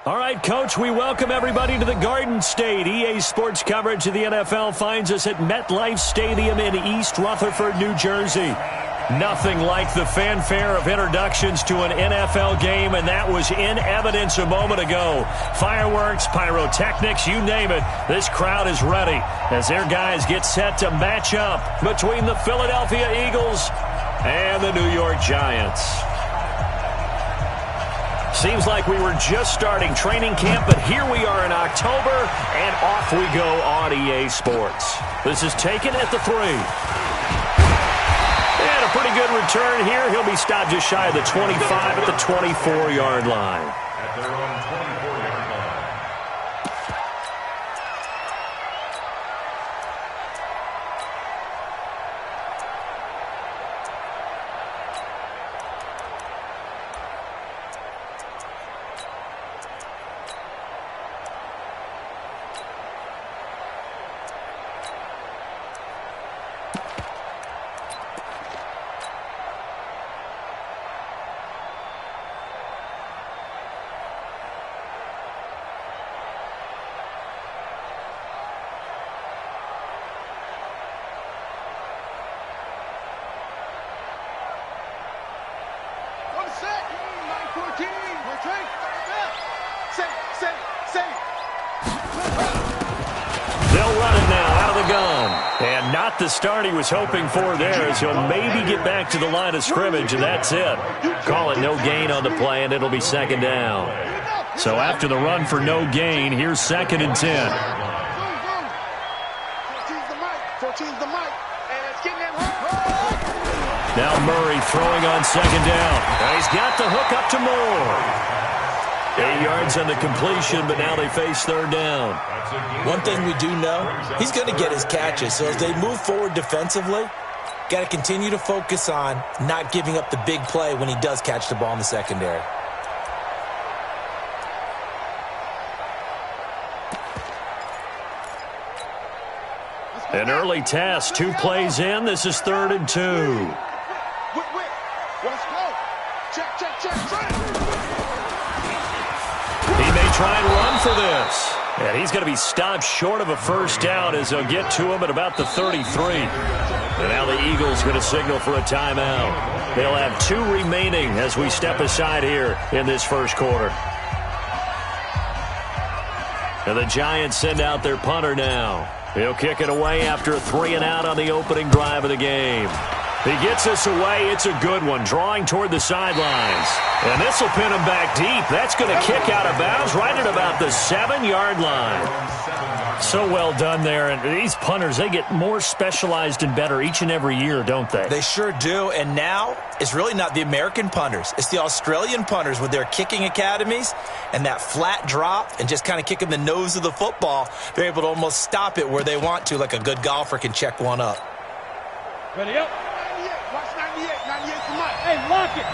All right, Coach, we welcome everybody to the Garden State. EA Sports coverage of the NFL finds us at MetLife Stadium in East Rutherford, New Jersey. Nothing like the fanfare of introductions to an NFL game, and that was in evidence a moment ago. Fireworks, pyrotechnics, you name it. This crowd is ready as their guys get set to match up between the Philadelphia Eagles and the New York Giants. Seems like we were just starting training camp, but here we are in October, and off we go on EA Sports. This is taken at the 3. And a pretty good return here. He'll be stopped just shy of the 25 at the 24-yard line. At their own 24-yard line. They'll run it now out of the gun. And not the start he was hoping for there, as he'll maybe get back to the line of scrimmage, and that's it. Call it no gain on the play, and it'll be second down. So after the run for no gain, here's 2nd and 10. Now Murray throwing on 2nd down. Now he's got the hook up to Moore. 8 yards on the completion, but now they face 3rd down. One thing we do know, he's going to get his catches. So as they move forward defensively, got to continue to focus on not giving up the big play when he does catch the ball in the secondary. An early test, 2 plays in. This is 3rd and 2. He may try and run for this. And he's going to be stopped short of a first down as they'll get to him at about the 33. And now the Eagles going to signal for a timeout. They'll have 2 remaining as we step aside here in this first quarter. And the Giants send out their punter now. He'll kick it away after a 3-and-out on the opening drive of the game. He gets this away. It's a good one, drawing toward the sidelines. And this will pin him back deep. That's going to kick out of bounds right at about the 7-yard line. So well done there. And these punters, they get more specialized and better each and every year, don't they? They sure do. And now it's really not the American punters. It's the Australian punters with their kicking academies and that flat drop and just kind of kicking the nose of the football. They're able to almost stop it where they want to, like a good golfer can check one up. Ready up. Watch 98. 98 for Mike. Hey, lock it.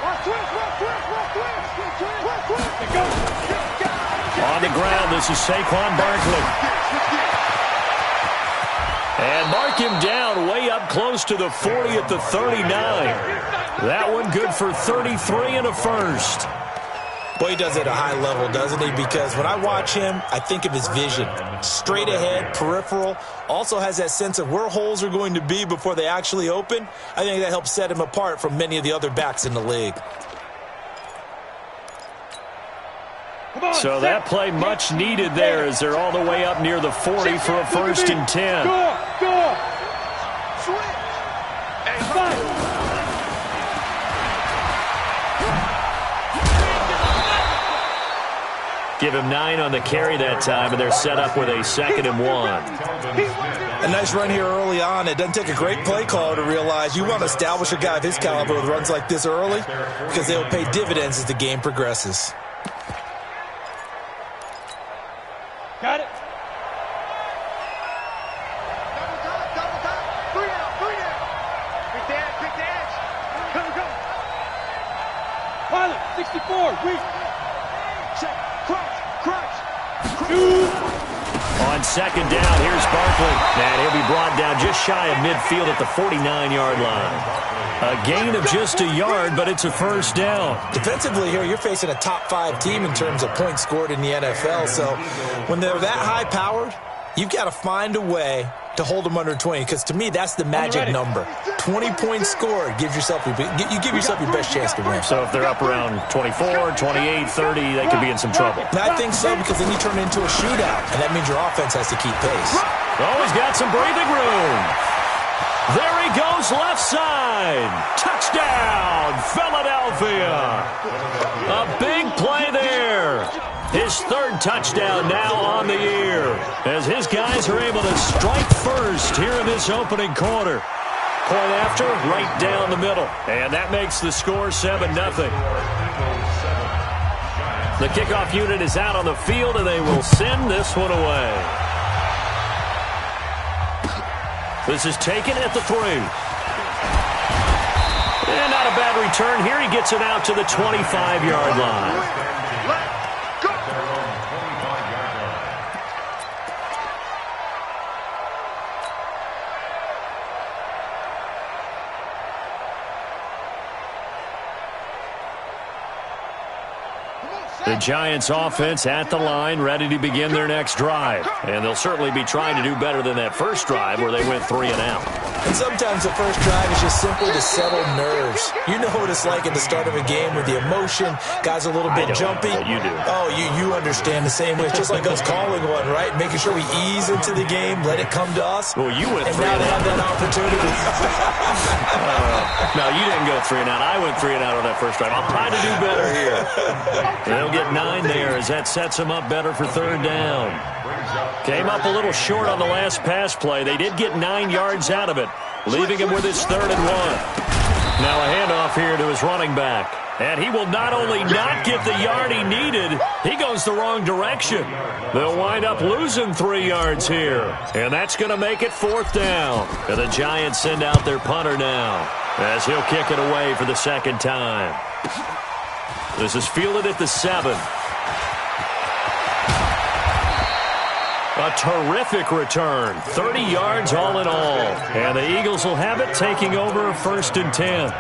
Watch twist. Go. On the ground, this is Saquon Barkley. And mark him down way up close to the 40 at the 39. That one good for 33 and a first. Boy, he does it at a high level, doesn't he? Because when I watch him, I think of his vision. Straight ahead, peripheral. Also has that sense of where holes are going to be before they actually open. I think that helps set him apart from many of the other backs in the league. So that play much needed there as they're all the way up near the 40 for a 1st and 10. Give him 9 on the carry that time, and they're set up with a 2nd and 1. A nice run here early on. It doesn't take a great play caller to realize you want to establish a guy of his caliber with runs like this early because they will pay dividends as the game progresses. Got it. Double. 3 out. Big dash. Go. Pilot, 16. 64, weak. Check, crunch. On second down, here's Barkley. And he'll be brought down just shy of midfield at the 49-yard line. A gain of just a yard, but it's a first down. Defensively here, you're facing a top-5 team in terms of points scored in the NFL. So when they're that high-powered, you've got to find a way to hold them under 20, because to me, that's the magic number. 20 points scored gives yourself your best chance to win. So if they're up around 24, 28, 30, they could be in some trouble. And I think so, because then you turn it into a shootout, and that means your offense has to keep pace. Oh, he's got some breathing room. There he goes, left side. Touchdown, Philadelphia. A big play there. His third touchdown now on the year, as his guys are able to strike first here in this opening quarter. Point after, right down the middle. And that makes the score 7-0. The kickoff unit is out on the field, and they will send this one away. This is taken at the 3. And not a bad return here. He gets it out to the 25-yard line. The Giants offense at the line, ready to begin their next drive. And they'll certainly be trying to do better than that first drive where they went 3 and out. And sometimes the first drive is just simply to settle nerves. You know what it's like at the start of a game with the emotion. Guys are a little bit jumpy. You do. Oh, you understand the same way. It's just like us calling one, right? Making sure we ease into the game, let it come to us. Well, you went 3 and out. And now they have that opportunity. No, you didn't go 3 and out. I went 3 and out on that first drive. I'll try to do better here. They'll get 9 there as that sets them up better for third down. Came up a little short on the last pass play. They did get 9 yards out of it, leaving him with his 3rd and 1. Now a handoff here to his running back. And he will not only not get the yard he needed, he goes the wrong direction. They'll wind up losing 3 yards here. And that's going to make it 4th down. And the Giants send out their punter now, as he'll kick it away for the 2nd time. This is fielded at the 7. A terrific return. 30 yards all in all. And the Eagles will have it, taking over 1st and 10.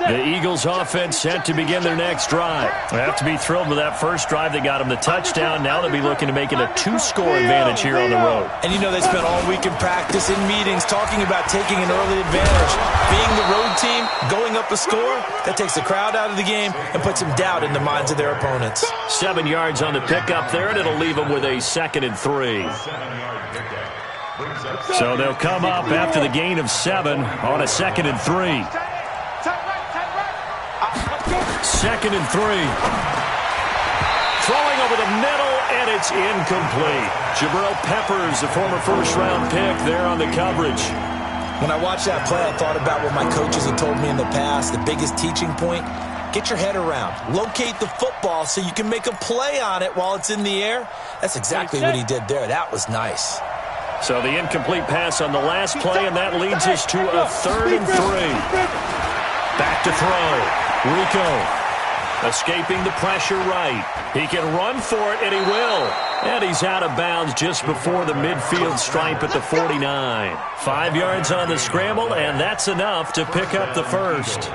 The Eagles offense set to begin their next drive. They have to be thrilled with that first drive. They got them the touchdown. Now they'll be looking to make it a 2-score advantage here on the road. And you know they spent all week in practice, in meetings, talking about taking an early advantage. Being the road team, going up a score, that takes the crowd out of the game and puts some doubt in the minds of their opponents. 7 yards on the pickup there, and it'll leave them with a 2nd and 3. So they'll come up after the gain of 7 on a 2nd and 3. 2nd and 3. Throwing over the middle, and it's incomplete. Jabril Peppers, the former first-round pick, there on the coverage. When I watched that play, I thought about what my coaches had told me in the past. The biggest teaching point, get your head around. Locate the football so you can make a play on it while it's in the air. That's exactly what he did there. That was nice. So the incomplete pass on the last play, and that leads us to a 3rd and 3. Back to throw. Rico escaping the pressure right. He can run for it, and he will. And he's out of bounds just before the midfield stripe at the 49. 5 yards on the scramble, and that's enough to pick up the first.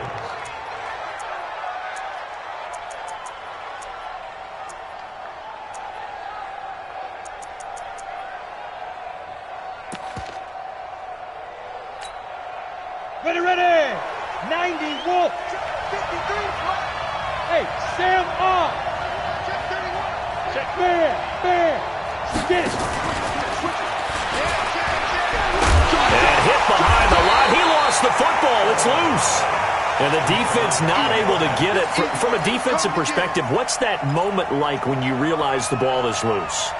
Ready. 90 Wolf. Hey, Sam off. Check man. Get it. And hit behind the line. He lost the football. It's loose. And the defense not able to get it. From a defensive perspective, what's that moment like when you realize the ball is loose?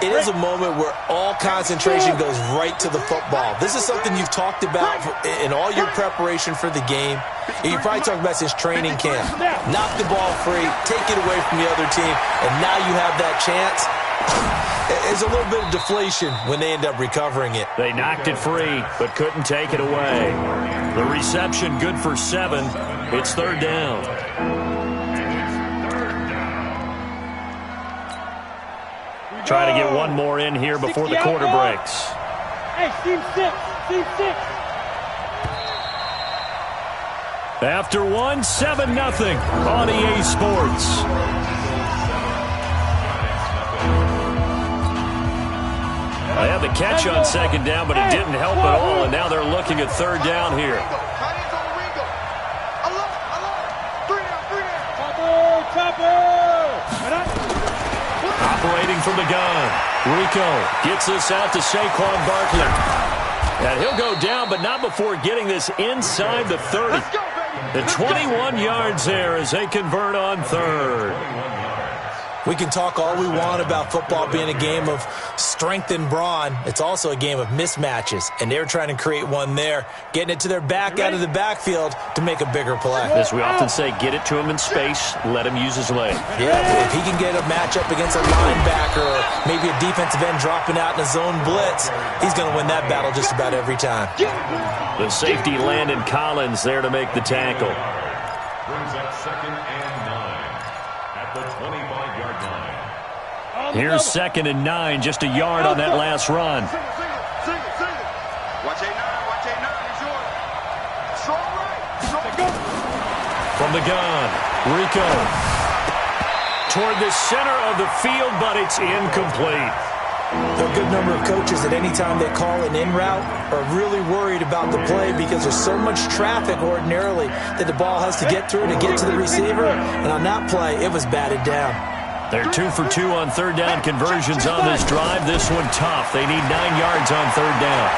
It is a moment where all concentration goes right to the football. This is something you've talked about in all your preparation for the game. You probably talked about since training camp. Knock the ball free, take it away from the other team, and now you have that chance. There's a little bit of deflation when they end up recovering it. They knocked it free, but couldn't take it away. The reception good for 7. It's 3rd down. Try to get one more in here before the quarter breaks. Hey, team 6. Team 6. After 1, 7-0 on EA Sports. They had the catch on 2nd down, but it didn't help at all, and now they're looking at 3rd down here. Operating from the gun, Rico gets this out to Saquon Barkley. And he'll go down, but not before getting this inside the 30. The 21 yards there as they convert on 3rd. We can talk all we want about football being a game of strength and brawn. It's also a game of mismatches, and they're trying to create one there, getting it to their back out of the backfield to make a bigger play. As we often say, get it to him in space, let him use his leg. Yeah, if he can get a matchup against a linebacker or maybe a defensive end dropping out in a zone blitz, he's going to win that battle just about every time. The safety, Landon Collins, there to make the tackle. Brings up 2nd and 9 at the 25-yard line. Here's 2nd and 9, just a yard on that last run. Watch A9. Watch A9. It's yours. Strong right. From the gun, Rico. Toward the center of the field, but it's incomplete. There are a good number of coaches that any time they call an in route are really worried about the play because there's so much traffic ordinarily that the ball has to get through to get to the receiver. And on that play, it was batted down. They're 2 for 2 on 3rd down conversions on this drive. This one tough. They need 9 yards on 3rd down.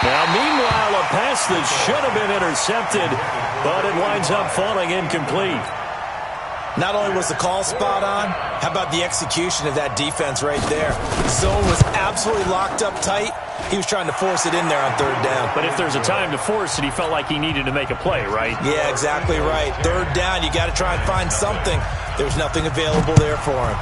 Now, meanwhile, a pass that should have been intercepted, but it winds up falling incomplete. Not only was the call spot on, how about the execution of that defense right there? The zone was absolutely locked up tight. He was trying to force it in there on 3rd down. But if there's a time to force it, he felt like he needed to make a play, right? Yeah, exactly right. 3rd down, you got to try and find something. There's nothing available there for him.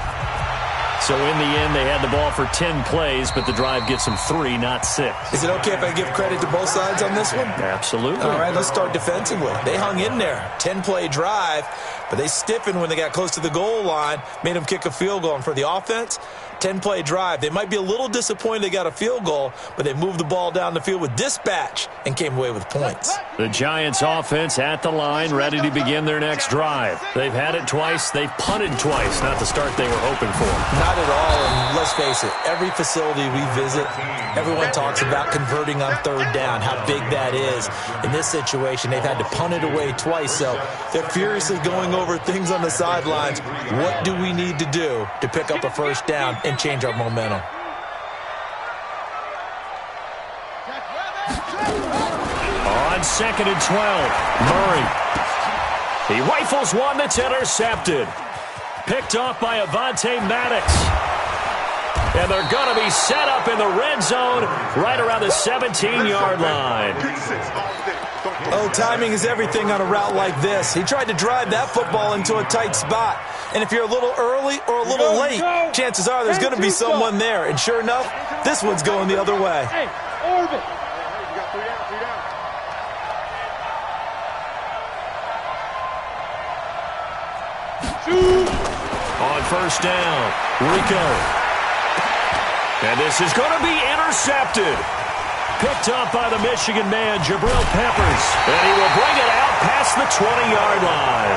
So in the end, they had the ball for 10 plays, but the drive gets them 3, not 6. Is it okay if I give credit to both sides on this one? Absolutely. All right, let's start defensively. They hung in there. 10-play drive, but they stiffened when they got close to the goal line, made them kick a field goal. And for the offense, 10-play drive. They might be a little disappointed they got a field goal, but they moved the ball down the field with dispatch and came away with points. The Giants offense at the line, ready to begin their next drive. They've had it twice. They've punted twice. Not the start they were hoping for. Not at all, and let's face it, every facility we visit, everyone talks about converting on 3rd down, how big that is. In this situation, they've had to punt it away twice, so they're furiously going over things on the sidelines. What do we need to do to pick up a 1st down and change our momentum? On 2nd and 12, Murray. He rifles one that's intercepted. Picked off by Avonte Maddox. And they're going to be set up in the red zone right around the 17-yard line. Oh, timing is everything on a route like this. He tried to drive that football into a tight spot. And if you're a little early or a little late, chances are there's going to be someone there. And sure enough, this one's going the other way. Hey, orbit. You got 3 down, 3 down. On 1st down, Rico. And this is going to be intercepted. Picked up by the Michigan man, Jabril Peppers. And he will bring it out past the 20-yard line.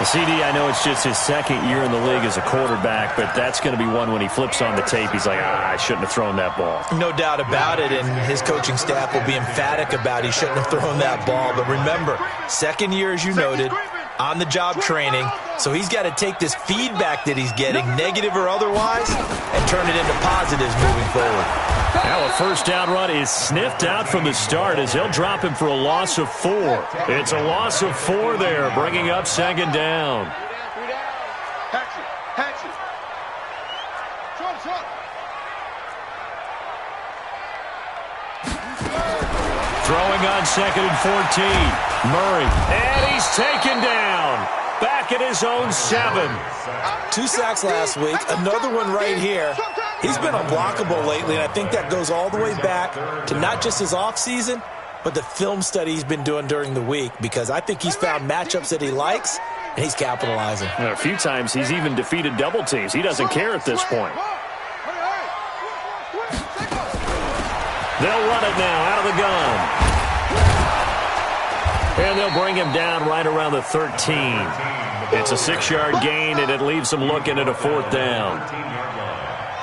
CD, I know it's just his 2nd year in the league as a quarterback, but that's going to be one when he flips on the tape, he's like, I shouldn't have thrown that ball. No doubt about it, and his coaching staff will be emphatic about he shouldn't have thrown that ball. But remember, 2nd year, as you noted, on-the-job training, so he's got to take this feedback that he's getting, negative or otherwise, and turn it into positives moving forward. Now a 1st down run is sniffed out from the start as they'll drop him for a loss of 4. It's a loss of 4 there, bringing up 2nd down. 3 down. Hatch it. Short. Throwing on 2nd and 14. Murray. And he's taken down. back at his own 7. 2 sacks last week, another one right here. He's been unblockable lately, and I think that goes all the way back to not just his offseason, but the film study he's been doing during the week, because I think he's found matchups that he likes, and he's capitalizing. A few times he's even defeated double teams. He doesn't care at this point. They'll run it now out of the gun. And they'll bring him down right around the 13. It's a 6-yard gain, and it leaves them looking at a 4th down.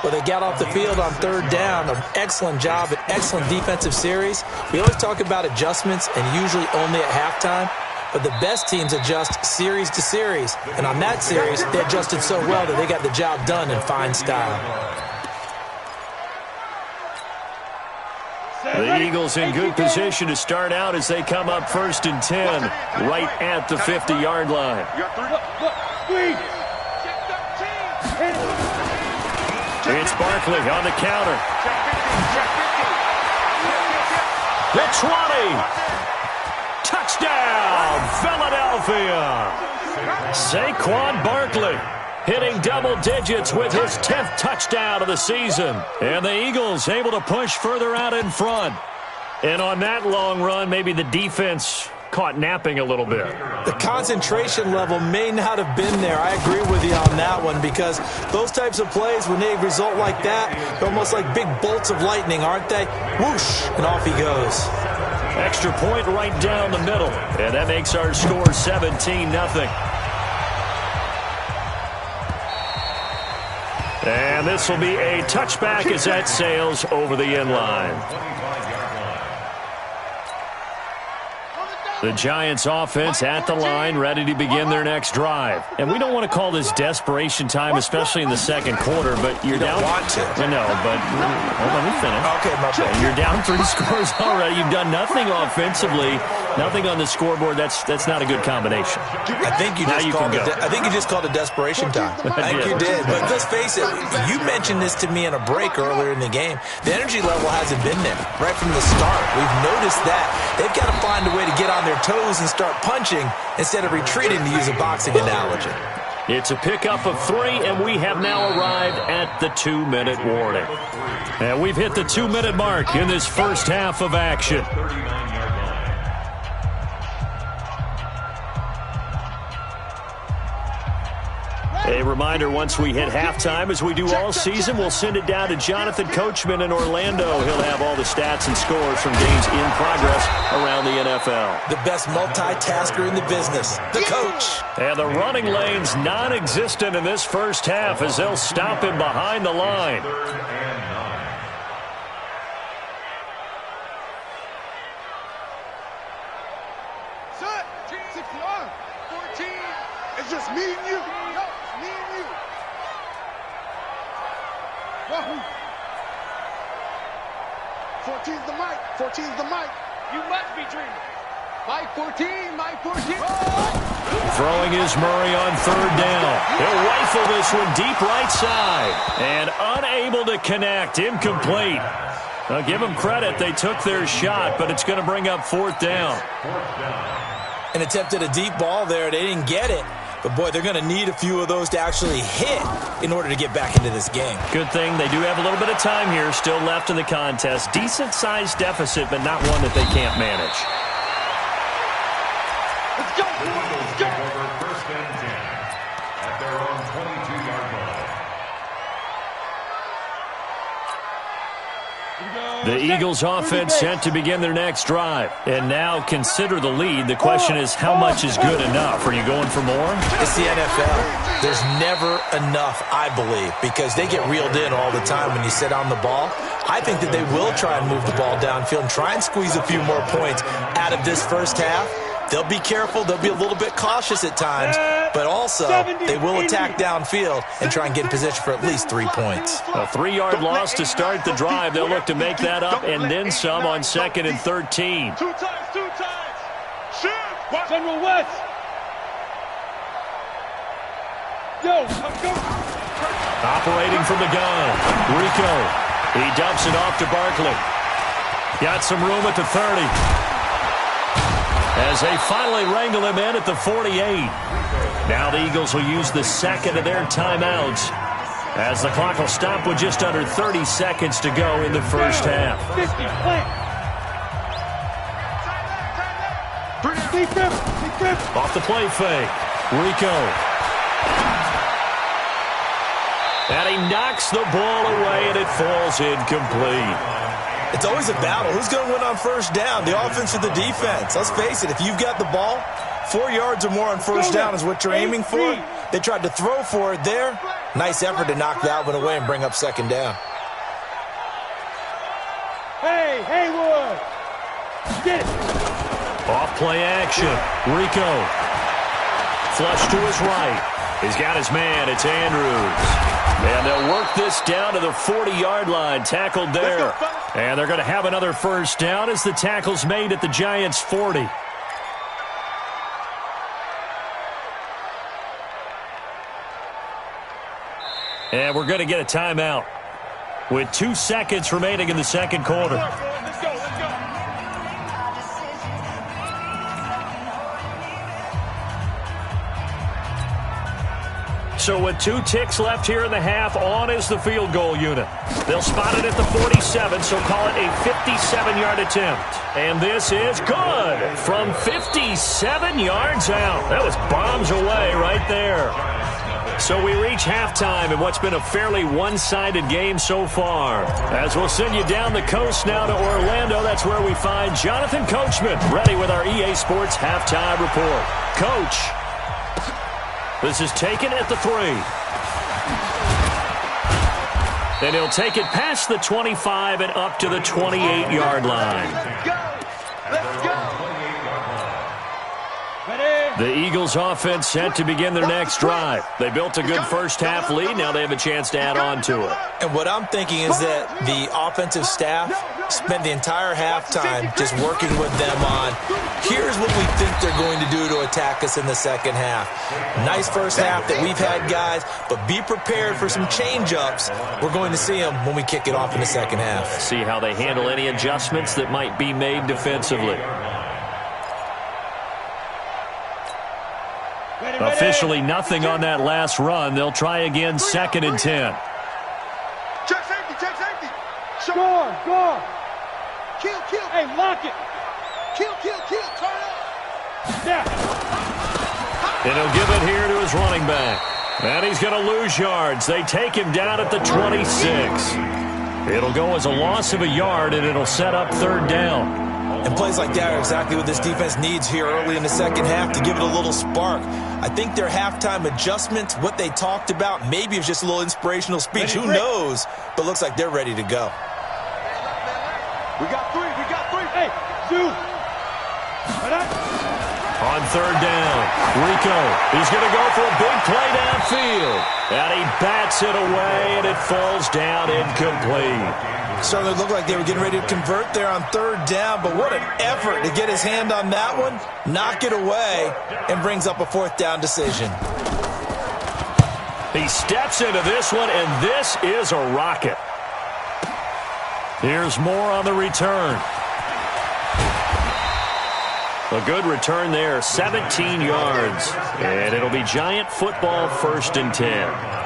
Well, they got off the field on 3rd down. An excellent job, an excellent defensive series. We always talk about adjustments, and usually only at halftime. But the best teams adjust series to series. And on that series, they adjusted so well that they got the job done in fine style. The Eagles in good position to start out as they come up 1st and 10, right at the 50-yard line. It's Barkley on the counter. The 20. Touchdown, Philadelphia. Saquon Barkley hitting double digits with his 10th touchdown of the season. And the Eagles able to push further out in front. And on that long run, maybe the defense caught napping a little bit. The concentration level may not have been there. I agree with you on that one, because those types of plays, when they result like that, they're almost like big bolts of lightning, aren't they? Whoosh, and off he goes. Extra point right down the middle. And that makes our score 17-0. And this will be a touchback as that sails over the end line. The Giants offense at the line, ready to begin their next drive. And we don't want to call this desperation time, especially in the second quarter, but you're down. Don't want to. I know, but let me finish. Okay, my bad. You're down 3 scores already. You've done nothing offensively, nothing on the scoreboard. That's not a good combination. I think you just called it desperation time. I think you did. But let's face it, you mentioned this to me in a break earlier in the game. The energy level hasn't been there right from the start. We've noticed that. They've got to find a way to get on their toes and start punching instead of retreating, to use a boxing analogy. It's a pickup of 3, and we have now arrived at the 2-minute warning. And we've hit the 2-minute mark in this first half of action. A reminder, once we hit halftime, as we do all season, we'll send it down to Jonathan Coachman in Orlando. He'll have all the stats and scores from games in progress around the NFL. The best multitasker in the business, the coach. And the running lane's non-existent in this first half as they'll stop him behind the line. It's just me and you. Me and you. Wahoo. 14's the mic. 14's the mic. You must be dreaming. Mike 14. Mike 14. Throwing is Murray on 3rd down. He'll rifle this one deep right side. And unable to connect. Incomplete. Now give them credit. They took their shot, but it's going to bring up 4th down. And attempted a deep ball there. They didn't get it. But, boy, they're going to need a few of those to actually hit in order to get back into this game. Good thing they do have a little bit of time here still left in the contest. Decent-sized deficit, but not one that they can't manage. Let's go. Let's go. First and 10 at their own 22-yard line. The Eagles offense set to begin their next drive. And now consider the lead. The question is, how much is good enough? Are you going for more? It's the NFL. There's never enough, I believe, because they get reeled in all the time when you sit on the ball. I think that they will try and move the ball downfield and try and squeeze a few more points out of this first half. They'll be careful. They'll be a little bit cautious at times, but also they will attack downfield and try and get in position for at least 3 points. A 3-yard loss to start the drive. They'll look to make that up and then some on 2nd and 13. 2 times. Shoot. General West. Yo, go. Operating from the gun. Rico. He dumps it off to Barkley. Got some room at the 30. As they finally wrangle him in at the 48. Now the Eagles will use the second of their timeouts as the clock will stop with just under 30 seconds to go in the first half. Off the play fake. Rico. And he knocks the ball away, and it falls incomplete. It's always a battle. Who's going to win on first down, the offense or the defense? Let's face it, if you've got the ball, 4 yards or more on first down is what you're aiming for. They tried to throw for it there. Nice effort to knock that one away and bring up second down. Hey, Haywood! Get it! Off play action. Rico. Flush to his right. He's got his man. It's Andrews. And they'll work this down to the 40-yard line. Tackled there. And they're going to have another first down as the tackle's made at the Giants' 40. And we're going to get a timeout with 2 seconds remaining in the second quarter. Let's go. So with 2 ticks left here in the half, on is the field goal unit. They'll spot it at the 47, so call it a 57-yard attempt. And this is good from 57 yards out. That was bombs away right there. So we reach halftime in what's been a fairly one-sided game so far. As we'll send you down the coast now to Orlando, that's where we find Jonathan Coachman, ready with our EA Sports Halftime Report. Coach, this is taken at the 3. And he'll take it past the 25 and up to the 28-yard line. Let's go! The Eagles offense set to begin their next drive. They built a good first half lead. Now they have a chance to add on to it. And what I'm thinking is that the offensive staff spent the entire halftime just working with them on, here's what we think they're going to do to attack us in the second half. Nice first half that we've had, guys, but be prepared for some change-ups. We're going to see them when we kick it off in the second half. See how they handle any adjustments that might be made defensively. Officially nothing on that last run. They'll try again, 2nd and 10. Check safety. Go. Kill. Hey, lock it. Kill. Turn up. Yeah. And he'll give it here to his running back. And he's going to lose yards. They take him down at the 26. It'll go as a loss of a yard, and it'll set up 3rd down. And plays like that are exactly what this defense needs here early in the second half to give it a little spark. I think their halftime adjustments, what they talked about, maybe it's just a little inspirational speech. Who knows? But looks like they're ready to go. We got 3. Hey, shoot. On 3rd down, Rico. He's going to go for a big play downfield. And he bats it away, and it falls down incomplete. Certainly looked like they were getting ready to convert there on 3rd down, but what an effort to get his hand on that one, knock it away, and brings up a 4th down decision. He steps into this one, and this is a rocket. Here's more on the return. A good return there, 17 yards. And it'll be Giant football, 1st and 10.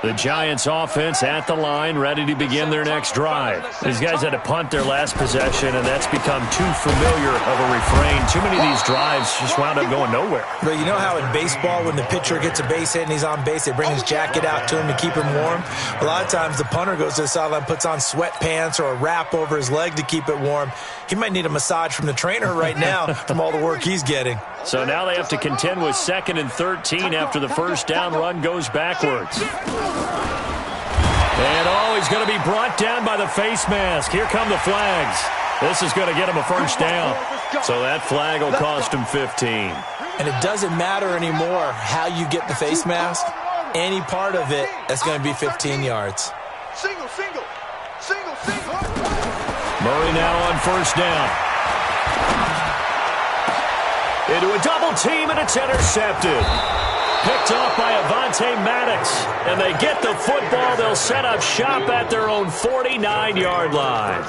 The Giants offense at the line, ready to begin their next drive. These guys had to punt their last possession, and that's become too familiar of a refrain. Too many of these drives just wound up going nowhere. But you know how in baseball, when the pitcher gets a base hit and he's on base, they bring his jacket out to him to keep him warm? A lot of times the punter goes to the sideline, puts on sweatpants or a wrap over his leg to keep it warm. He might need a massage from the trainer right now from all the work he's getting. So now they have to contend with 2nd and 13 after the first down run goes backwards. And he's going to be brought down by the face mask. Here come the flags. This is going to get him a first down. So that flag will cost him 15. And it doesn't matter anymore how you get the face mask. Any part of it, that's going to be 15 yards. Single. Murray now on first down. Into a double team, and it's intercepted. Picked off by Avonte Maddox. And they get the football. They'll set up shop at their own 49-yard line.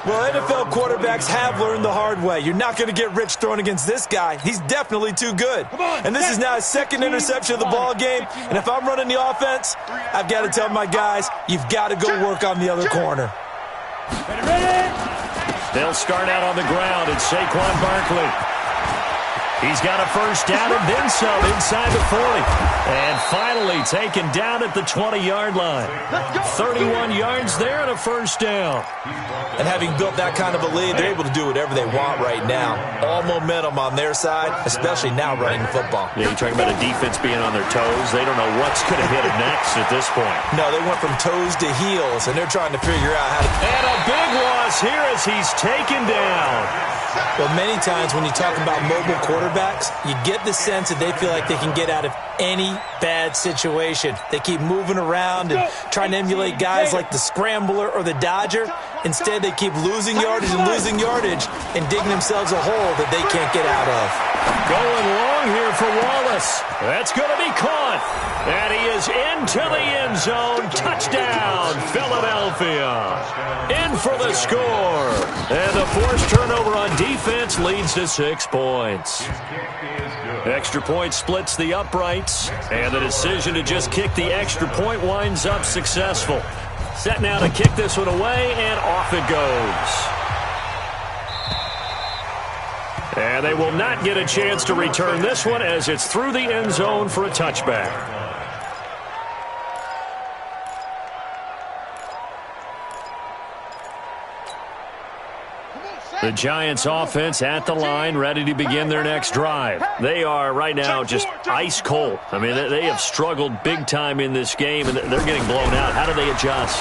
Well, NFL quarterbacks have learned the hard way. You're not going to get rich throwing against this guy. He's definitely too good. And this is now his second interception of the ball game. And if I'm running the offense, I've got to tell my guys, you've got to go work on the other corner. They'll start out on the ground. It's Saquon Barkley. He's got a first down and then some inside the 40. And finally taken down at the 20-yard line. 31 yards there and a first down. And having built that kind of a lead, they're able to do whatever they want right now. All momentum on their side, especially now running the football. Yeah, you're talking about a defense being on their toes. They don't know what's going to hit them next at this point. No, they went from toes to heels, and they're trying to figure out how to... And a big loss here as he's taken down. Well, many times when you talk about mobile quarterbacks, you get the sense that they feel like they can get out of any bad situation. They keep moving around and trying to emulate guys like the Scrambler or the Dodger. Instead, they keep losing yardage and digging themselves a hole that they can't get out of. Going long here for Wallace. That's going to be caught. And he is into the end zone. Touchdown, Philadelphia. In for the score. And the forced turnover on defense leads to 6 points. Extra point splits the uprights. And the decision to just kick the extra point winds up successful. Set now to kick this one away, and off it goes. And they will not get a chance to return this one as it's through the end zone for a touchback. The Giants offense at the line, ready to begin their next drive. They are right now just ice cold. I mean, they have struggled big time in this game, and they're getting blown out. How do they adjust?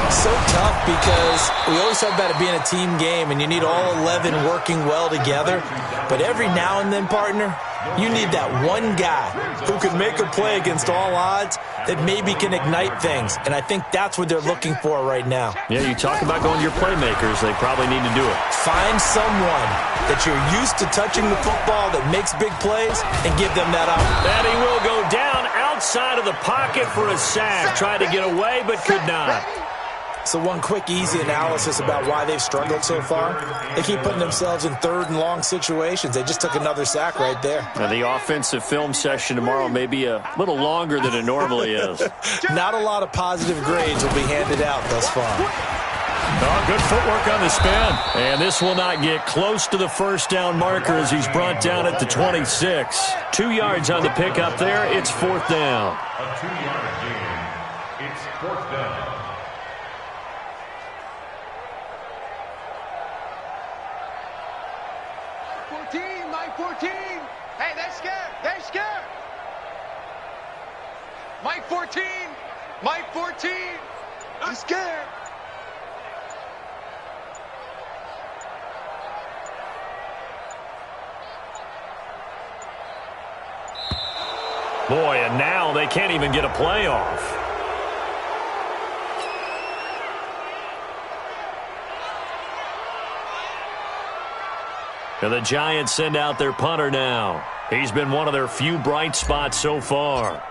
So tough because we always talk about it being a team game, and you need all 11 working well together. But every now and then, partner, you need that one guy who can make a play against all odds that maybe can ignite things. And I think that's what they're looking for right now. Yeah, you talk about going to your playmakers. They probably need to do it. Find someone that you're used to touching the football that makes big plays and give them that opportunity. And he will go down outside of the pocket for a sack. Tried to get away, but could not. So one quick, easy analysis about why they've struggled so far. They keep putting themselves in third and long situations. They just took another sack right there. Now the offensive film session tomorrow may be a little longer than it normally is. Not a lot of positive grades will be handed out thus far. Oh, good footwork on the spin. And this will not get close to the first down marker as he's brought down at the 26. 2 yards on the pickup there. It's 4th down. A 2-yard gain. It's 4th down. Mike 14. Hey, they're scared. They're scared. Mike 14. Mike 14. I'm scared. Boy, and now they can't even get a play off. And the Giants send out their punter now. He's been one of their few bright spots so far.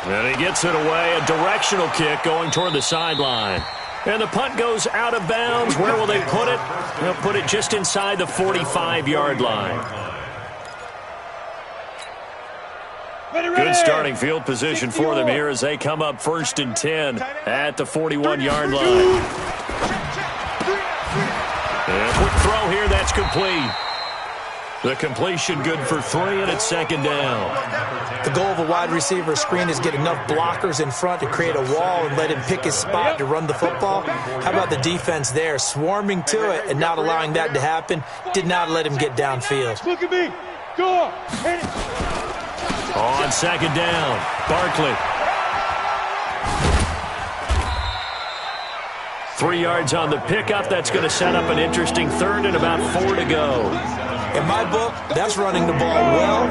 And he gets it away. A directional kick going toward the sideline. And the punt goes out of bounds. Where will they put it? They'll put it just inside the 45-yard line. Good starting field position for them here as they come up 1st and 10 at the 41-yard line. And a quick throw here, that's complete. The completion good for 3, and it's 2nd down. The goal of a wide receiver screen is get enough blockers in front to create a wall and let him pick his spot to run the football. How about the defense there, swarming to it and not allowing that to happen? Did not let him get downfield. Look at me. Go on. Hit it. On 2nd down, Barkley. 3 yards on the pickup. That's going to set up an interesting 3rd and about 4 to go. In my book, that's running the ball well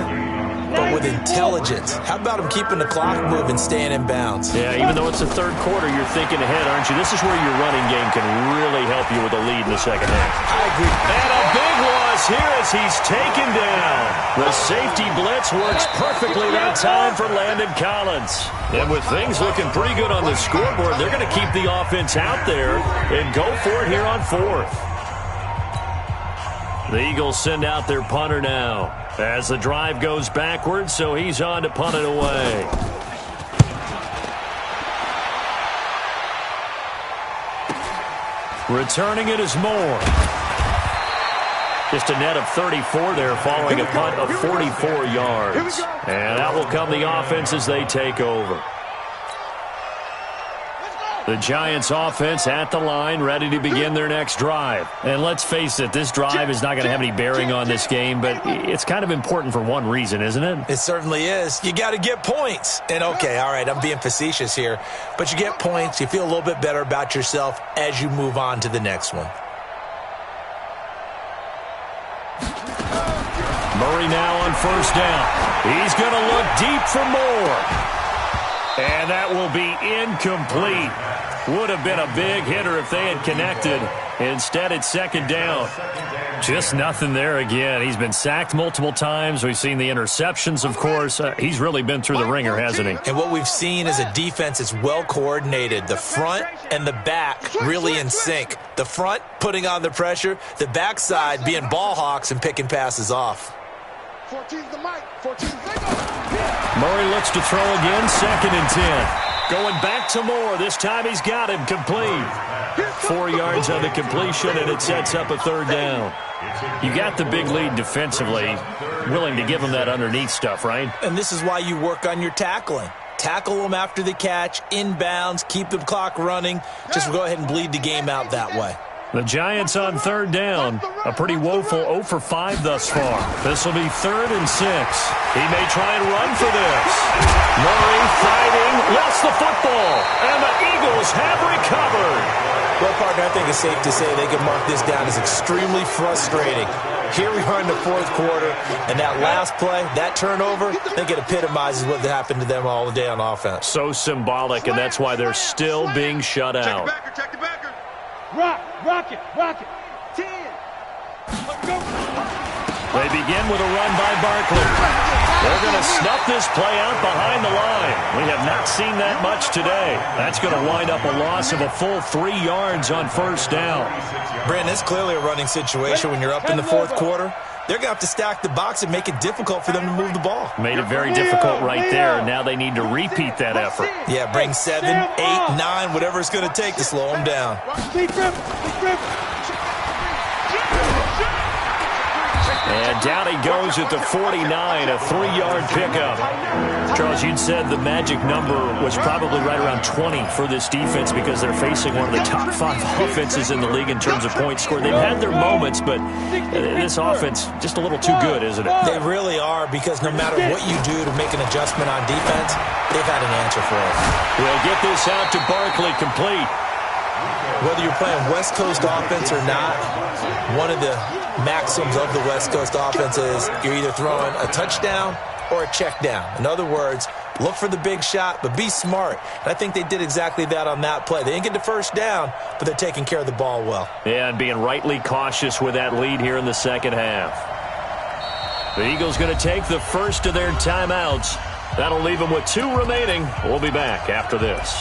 but with intelligence. How about him keeping the clock moving, staying in bounds? Yeah, even though it's the third quarter, you're thinking ahead, aren't you? This is where your running game can really help you with a lead in the second half. I agree. And a big loss here as he's taken down. The safety blitz works perfectly that time for Landon Collins. And with things looking pretty good on the scoreboard, they're going to keep the offense out there and go for it here on fourth. The Eagles send out their punter now as the drive goes backwards, so he's on to punt it away. Returning it is Moore. Just a net of 34 there following a punt of 44 yards. And out will come the offense as they take over. The Giants offense at the line, ready to begin their next drive. And let's face it, this drive is not going to have any bearing on this game, but it's kind of important for one reason, isn't it? It certainly is. You got to get points. And okay, all right, I'm being facetious here, but you get points, you feel a little bit better about yourself as you move on to the next one. Murray now on first down. He's going to look deep for Moore. And that will be incomplete. Would have been a big hitter if they had connected. Instead, it's second down. Just nothing there again. He's been sacked multiple times. We've seen the interceptions, of course. He's really been through the ringer, hasn't he? And what we've seen is a defense that's well coordinated. The front and the back really in sync. The front putting on the pressure. The backside being ball hawks and picking passes off. 14's the mic. 14's Murray looks to throw again, 2nd and 10. Going back to Moore. This time he's got him complete. 4 yards on the completion, and it sets up a third down. You got the big lead defensively. Willing to give him that underneath stuff, right? And this is why you work on your tackling. Tackle them after the catch, inbounds, keep the clock running. Just go ahead and bleed the game out that way. The Giants on third down. A pretty woeful 0 for 5 thus far. This will be 3rd and 6. He may try and run for this. Murray fighting, lost the football, and the Eagles have recovered. Well, partner, I think it's safe to say they can mark this down as extremely frustrating. Here we are in the fourth quarter, and that last play, that turnover, I think it epitomizes what happened to them all day on offense. So symbolic, and that's why they're still being shut out. Check the backer. Rock it. 10. Let's go. They begin with a run by Barkley. They're going to snuff this play out behind the line. We have not seen that much today. That's going to wind up a loss of a full 3 yards on first down. Brandon, it's clearly a running situation when you're up in the fourth quarter. They're going to have to stack the box and make it difficult for them to move the ball. Made it very difficult right there. Now they need to repeat that effort. Yeah, bring 7, 8, 9, whatever it's going to take to slow them down. And down he goes at the 49, a 3-yard pickup. Charles, you'd said the magic number was probably right around 20 for this defense because they're facing one of the top 5 offenses in the league in terms of points scored. They've had their moments, but this offense just a little too good, isn't it? They really are, because no matter what you do to make an adjustment on defense, they've had an answer for it. We'll get this out to Barkley, complete. Whether you're playing West Coast offense or not, one of the maxims of the West Coast offense is you're either throwing a touchdown or a check down. In other words, look for the big shot, but be smart. And I think they did exactly that on that play. They didn't get the first down, but they're taking care of the ball well. Yeah, and being rightly cautious with that lead here in the second half. The Eagles going to take the first of their timeouts. That'll leave them with 2 remaining. We'll be back after this.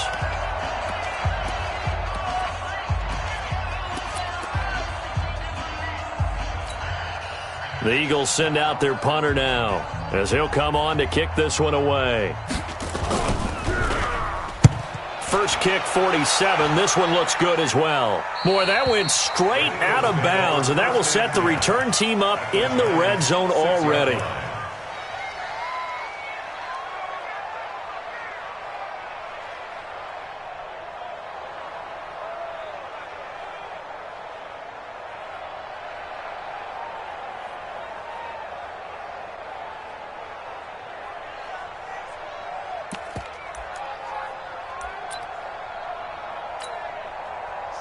The Eagles send out their punter now as he'll come on to kick this one away. First kick, 47. This one looks good as well. Boy, that went straight out of bounds, and that will set the return team up in the red zone already.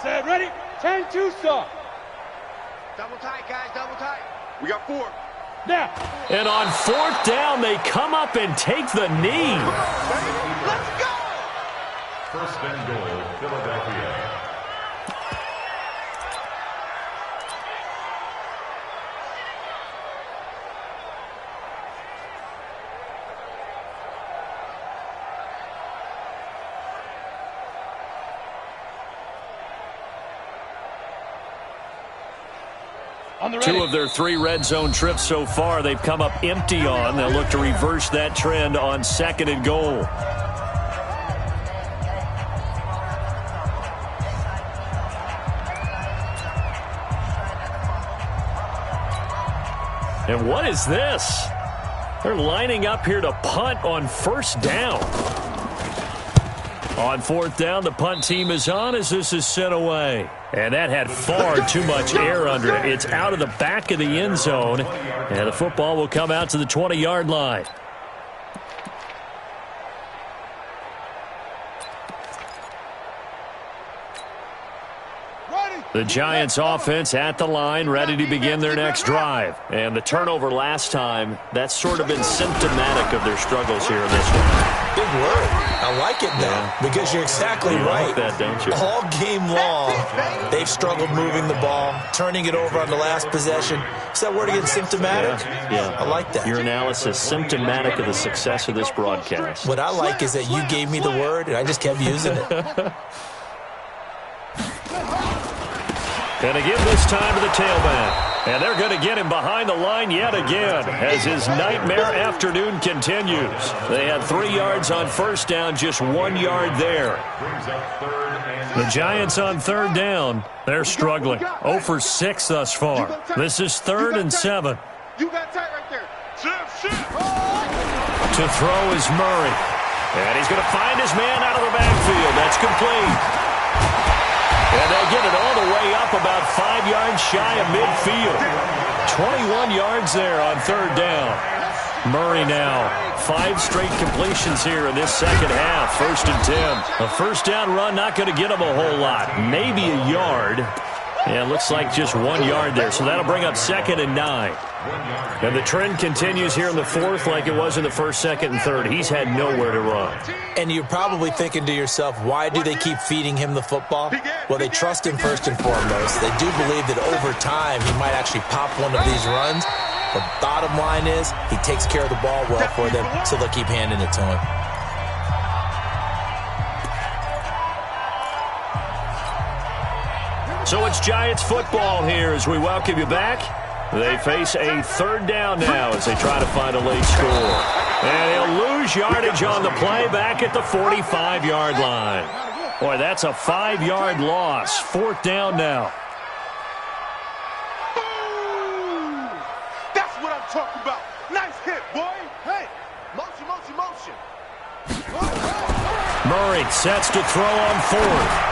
Set, ready? 10-2 stop. Double tight, guys, double tight. We got 4. Now. And on 4th down, they come up and take the knee. Let's go. First and goal, Philadelphia. Two of their 3 red zone trips so far, they've come up empty on. They'll look to reverse that trend on 2nd and goal. And what is this? They're lining up here to punt on 1st down. On 4th down, the punt team is on as this is sent away. And that had far too much air under it. It's out of the back of the end zone. And the football will come out to the 20-yard line. The Giants offense at the line, ready to begin their next drive. And the turnover last time, that's sort of been symptomatic of their struggles here in this one. Big word. I like it, though, because you're exactly right. Like that, don't you? All game long, they've struggled moving the ball, turning it over on the last possession. Is that word again, symptomatic? Yeah. I like that. Your analysis, symptomatic of the success of this broadcast. What I like is that you gave me the word, and I just kept using it. Going to give this time to the tailback. And they're going to get him behind the line yet again as his nightmare afternoon continues. They had 3 yards on 1st down, just 1 yard there. The Giants on 3rd down, they're struggling. 0 for 6 thus far. This is 3rd and 7. You got tight right there. To throw is Murray. And he's going to find his man out of the backfield. That's complete. And they get it all the way up about 5 yards shy of midfield. 21 yards there on 3rd down. Murray now, 5 straight completions here in this second half. 1st and 10. A 1st down run not going to get him a whole lot. Maybe a yard. And it looks like just 1 yard there. So that'll bring up 2nd and 9. And the trend continues here in the 4th like it was in the 1st, 2nd, and 3rd. He's had nowhere to run. And you're probably thinking to yourself, why do they keep feeding him the football? Well, they trust him first and foremost. They do believe that over time he might actually pop one of these runs. The bottom line is he takes care of the ball well for them, so they'll keep handing it to him. So it's Giants football here as we welcome you back. They face a 3rd down now as they try to find a late score. And he'll lose yardage on the play back at the 45-yard line. Boy, that's a 5-yard loss. 4th down now. Boom! That's what I'm talking about. Nice hit, boy. Hey, motion, motion, motion. Murray sets to throw on 4th.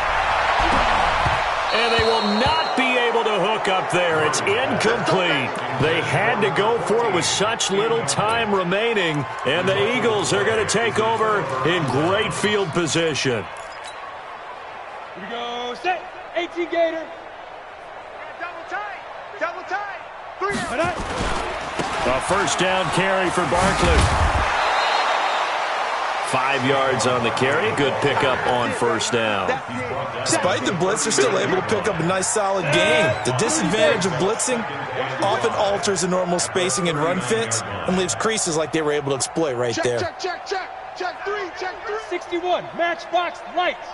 And they will not be able to hook up there. It's incomplete. They had to go for it with such little time remaining. And the Eagles are going to take over in great field position. Here we go. Set. 18 Gator. Double tight. Double tight. 3 yards. A 1st down carry for Barkley. 5 yards on the carry. Good pickup on 1st down. Despite the blitz, they're still able to pick up a nice, solid gain. The disadvantage of blitzing often alters the normal spacing and run fits and leaves creases like they were able to exploit right there. Check, check, check. Check 3, check 3. 61, matchbox lights.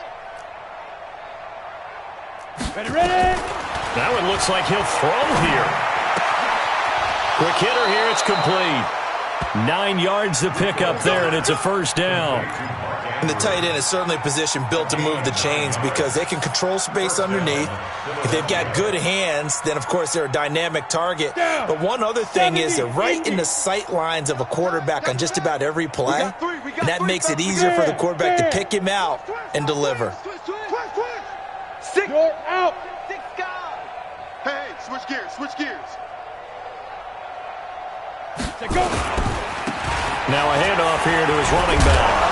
Ready, ready. That one looks like he'll throw here. Quick hitter here. It's complete. 9 yards to pick up there, and it's a 1st down. And the tight end is certainly a position built to move the chains because they can control space underneath. If they've got good hands, then, of course, they're a dynamic target. But one other thing is they're right in the sight lines of a quarterback on just about every play, and that makes it easier for the quarterback to pick him out and deliver. You're out. 6 guys. Hey, switch gears, switch gears. Go. Now a handoff here to his running back.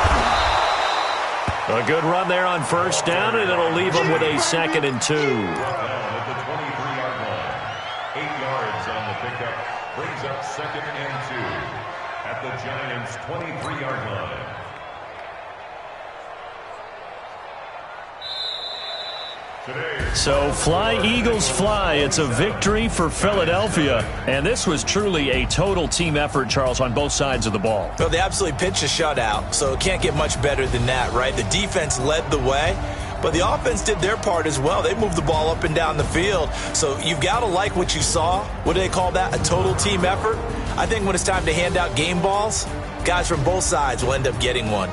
A good run there on 1st down, and it'll leave him with a 2nd and 2. At the 23-yard line. 8 yards on the pickup. Brings up 2nd and 2 at the Giants' 23-yard line. So fly, Eagles, fly. It's a victory for Philadelphia. And this was truly a total team effort, Charles, on both sides of the ball. Well, they absolutely pitched a shutout, so it can't get much better than that, right? The defense led the way, but the offense did their part as well. They moved the ball up and down the field. So you've got to like what you saw. What do they call that? A total team effort? I think when it's time to hand out game balls, guys from both sides will end up getting one.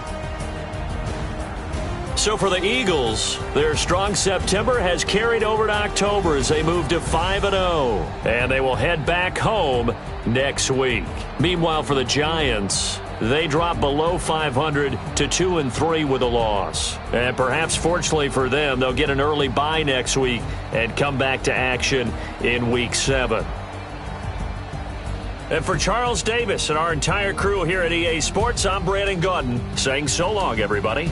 So for the Eagles, their strong September has carried over to October as they move to 5-0. And they will head back home next week. Meanwhile, for the Giants, they drop below 500 to 2-3 with a loss. And perhaps fortunately for them, they'll get an early bye next week and come back to action in Week 7. And for Charles Davis and our entire crew here at EA Sports, I'm Brandon Gaudin saying so long, everybody.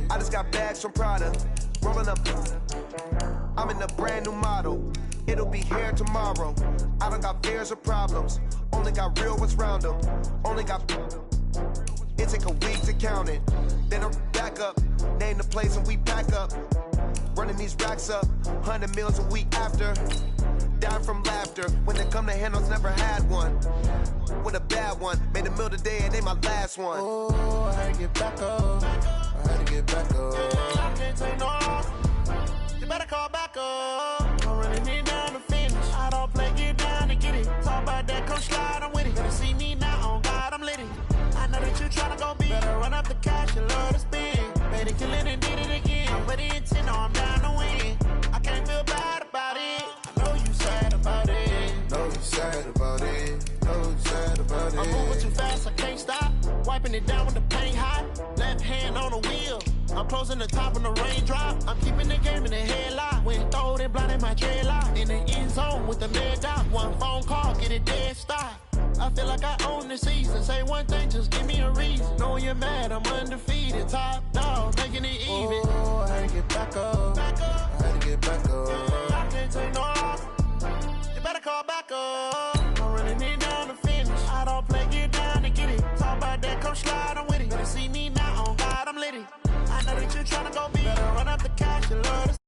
I just got bags from Prada, rolling up. I'm in a brand new model. It'll be here tomorrow. I don't got fears or problems. Only got real ones round them. Only got. It take a week to count it. Then I'm back up. Name the place and we pack up. Running these racks up. 100 meals a week after. Down from laughter. When they come to handles, never had one. With a bad one. Made a meal today and they my last one. Oh, I had to get back up. I had to get back up. I can't take no loss. You better call back up. I'm running it down to finish. I don't play, get down to get it. Talk about that, come slide, I'm with it. Better see me now, on God, I'm lit it. I know that you tryna go big. Better run up the cash, you love to spend. Made it, kill it, and did it again. I'm with the intent, no, I'm down to win. I can't feel bad about it. I know you sad about it. Know you sad about it. Know you sad about it. I'm moving too fast, I can't stop. Wiping it down with the paint hot. Left hand on the wheel. I'm closing the top when the raindrop. I'm keeping the game in the headlock. When throwed and blinded my dreadlock. In the end zone with the mad dot. One phone call, get it dead stop. I feel like I own the season. Say one thing, just give me a reason. Knowing you're mad, I'm undefeated. Top dog, making it even. Oh, I had to get back up. I had to get back up. I can't take no loss. You better call back up. I'm running it down to finish. I don't play, get down to get it. Talk about that, come slide, I'm with it. Better see me now, on God, I'm lit it. I know that you're tryna go big. Better run up the cash, you love to